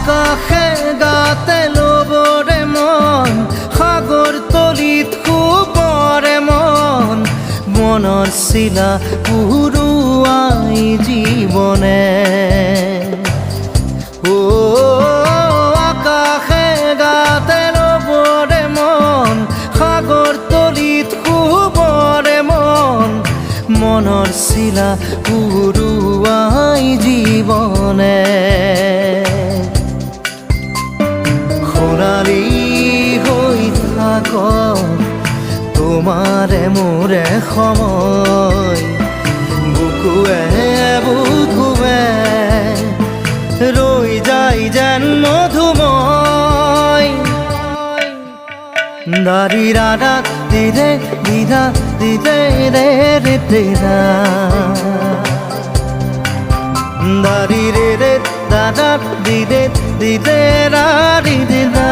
আকাশে গাতে ল'বৰে মন সাগৰ তলিত শুবৰে মন মনৰ চিলা উৰুৱাই জীৱনে আকাশে গাতে ল'বৰে মন সাগৰ তলিত শুবৰে মন মনৰ চিলা উৰুৱাই জীৱনে খৰালি হৈ থাক তোমাৰে মোৰে সময় বুকুৱে বুকুৱে ৰৈ যায় যেন মধুময় দাৰি ৰাধা দিদে দিদা দিদে ৰে ৰে দিদা দাৰি ৰে ৰে দাদা দিদে দিদে ৰা দিদা